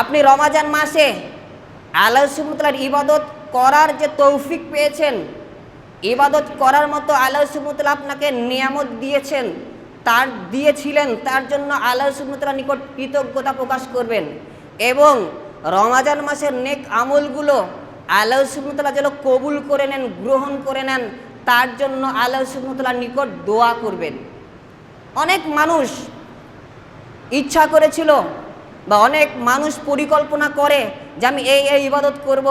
আপনি রমাজান মাসে আল্লাহ সুবহানাহু ওয়া তাআলার ইবাদত করার যে তৌফিক পেয়েছেন, ইবাদত করার মতো আল্লাহ সুবহানাহু ওয়া তাআলা আপনাকে নিয়ামত দিয়েছিলেন, তার জন্য আল্লাহ সুবহানাহু ওয়া তাআলার নিকট কৃতজ্ঞতা প্রকাশ করবেন এবং রমাজান মাসের নেক আমলগুলো আল্লাহ সুবহানাহু ওয়া তাআলা যেন কবুল করে নেন, গ্রহণ করে নেন, তার জন্য আল্লাহ সুবহানাহু ওয়া তাআলার নিকট দোয়া করবেন। অনেক মানুষ ইচ্ছা করেছিল বা অনেক মানুষ পরিকল্পনা করে যে আমি এই ইবাদত করব,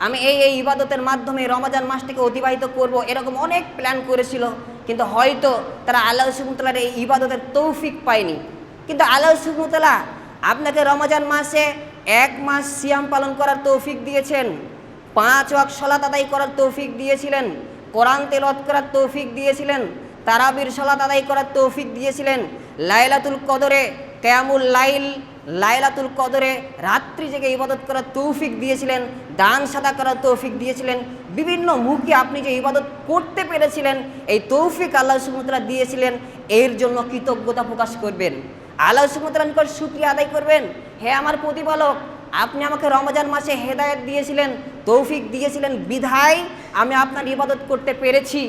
আমি এই ইবাদতের মাধ্যমে রমাজান মাসটাকে অতিবাহিত করব, এরকম অনেক প্ল্যান করেছিল, কিন্তু হয়তো তারা আল্লাহ সুবহানাহু ওয়া তাআলার এই ইবাদতের তৌফিক পায়নি। কিন্তু আল্লাহ সুবহানাহু ওয়া তাআলা আপনাকে রমাজান মাসে 1 মাস সিয়াম পালন করার তৌফিক দিয়েছেন, 5 ওয়াক্ত সালাত আদায় করার তৌফিক দিয়েছিলেন, কোরআন তেলাওয়াত করার তৌফিক দিয়েছিলেন, তারাবির সালাত আদায় করার তৌফিক দিয়েছিলেন, লাইলাতুল কদরে কিয়ামুল লাইল, লাইলাতুল কদরে রাত্রি জেগে ইবাদত করার তৌফিক দিয়েছিলেন, দান সাদা করার তৌফিক দিয়েছিলেন, বিভিন্ন মুখে আপনি যে ইবাদত করতে পেরেছিলেন এই তৌফিক আল্লাহ সুবহানাহু ওয়া তাআলা দিয়েছিলেন। এর জন্য কৃতজ্ঞতা প্রকাশ করবেন, আল্লাহ সুবহানাহু ওয়া তাআলার নিকট শুকরিয়া আদায় করবেন। হে আমার প্রতিপালক, আপনি আমাকে রমজান মাসে হেদায়েত দিয়েছিলেন, তৌফিক দিয়েছিলেন, বিধায় আমি আপনার ইবাদত করতে পেরেছি,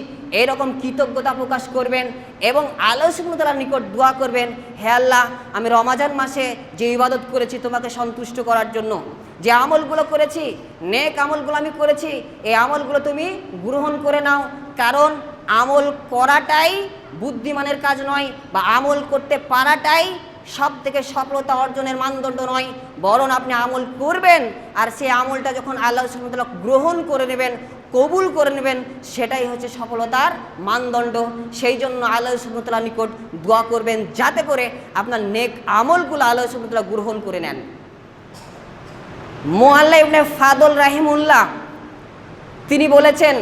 এরকম কৃতজ্ঞতা প্রকাশ করবেন এবং আল্লাহ সুবহানাহু ওয়া তাআলার নিকট দোয়া করবেন, হে আল্লাহ, আমি রমজান মাসে যে ইবাদত করেছি তোমাকে সন্তুষ্ট করার জন্য, যে আমলগুলো করেছি, নেক আমলগুলো আমি করেছি, এই আমলগুলো তুমি গ্রহণ করে নাও। কারণ আমল করাটাই বুদ্ধিমানের কাজ নয়, বা আমল করতে পারাটাই সব থেকে সফলতা অর্জনের মানদণ্ড নয়, বরং আপনি আমল করবেন আর সেই আমলটা যখন আল্লাহ সুবহানাহু ওয়া তাআলা গ্রহণ করে নেবেন, কবুল করে নেবেন, সেটাই হচ্ছে সফলতার মানদণ্ড। সেই জন্য আল্লাহ সুবহানাহু ওয়া তাআলার নিকট দোয়া করবেন যাতে করে আপনার নেক আমলগুলো আল্লাহ সুবহানাহু ওয়া তাআলা গ্রহণ করে নেন। মুআল্লা ইবনে ফাদল রাহিমাহুল্লাহ তিনি বলেছেন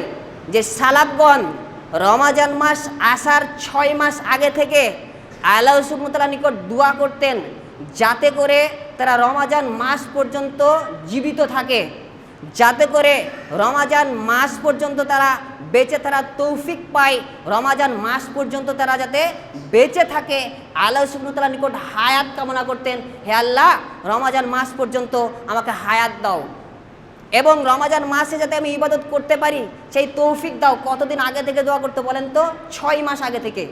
যে সালাফগণ রমাজান মাস আসার 6 মাস আগে থেকে আল্লাহ সুবহানাহু ওয়া তাআলার নিকট দোয়া করতেন যাতে করে তারা রমাজান মাস পর্যন্ত জীবিত থাকে, যাতে করে রমাজান মাস পর্যন্ত তারা বেঁচে থাকার তৌফিক পায়, রমাজান মাস পর্যন্ত তারা যাতে বেঁচে থাকে। আল্লাহ সুবহানাহু ওয়া তাআলার নিকট হায়াত কামনা করতেন, হে আল্লাহ, রমাজান মাস পর্যন্ত আমাকে হায়াত দাও এবং রমাজান মাসে যাতে আমি ইবাদত করতে পারি সেই তৌফিক দাও। কতদিন আগে থেকে দোয়া করতে বলেন তো? 6 মাস আগে থেকে।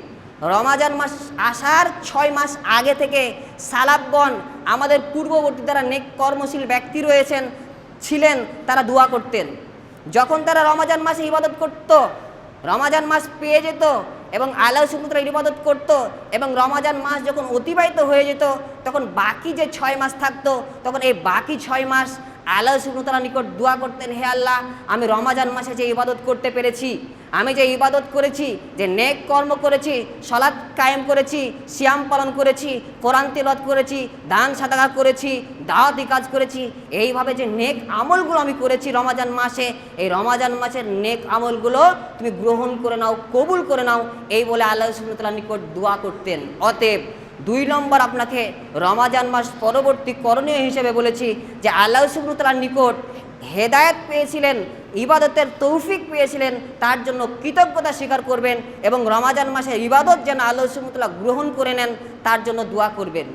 রমাজান মাস আসার 6 মাস আগে থেকে সালাফগণ, আমাদের পূর্ববর্তী যারা নেক কর্মশীল ব্যক্তি ছিলেন, তারা দোয়া করতেন। যখন তারা রমাজান মাসে ইবাদত করত, রমাজান মাস পেয়ে যেত এবং আল্লাহ সুবহানাহু ওয়া তাআলা ইবাদত করত এবং রমাজান মাস যখন অতিবাহিত হয়ে যেত, তখন বাকি যে 6 মাস থাকতো, তখন এই বাকি 6 মাস আল্লাহ সুবহানাহু ওয়া তাআলার নিকট দোয়া করতেন, হে আল্লাহ, আমি রমাজান মাসে যে ইবাদত করতে পেরেছি, আমি যে ইবাদত করেছি, যে নেক কর্ম করেছি, সালাত কায়েম করেছি, সিয়াম পালন করেছি, কোরআন তেলাওয়াত করেছি, দান সাদাকা করেছি, দাওয়াতি কাজ করেছি, এইভাবে যে নেক আমলগুলো আমি করেছি রমাজান মাসে, এই রমাজান মাসের নেক আমলগুলো তুমি গ্রহণ করে নাও, কবুল করে নাও, এই বলে আল্লাহ সুবহানাহু ওয়া তাআলার নিকট দোয়া করতেন। অতএব 2 নম্বর আপনাকে রমাজান মাস পরবর্তী করণীয় হিসেবে বলেছি যে আল্লাহ সুবহানাহু ওয়া তাআলার নিকট হেদায়েত পেয়েছিলেন, ইবাদতের তৌফিক পেয়েছিলেন, তার জন্য কৃতজ্ঞতা স্বীকার করবেন এবং রমাজান মাসের ইবাদত যেন আল্লাহ সুবহানাহু ওয়া তাআলা গ্রহণ করে নেন তার জন্য দোয়া করবেন।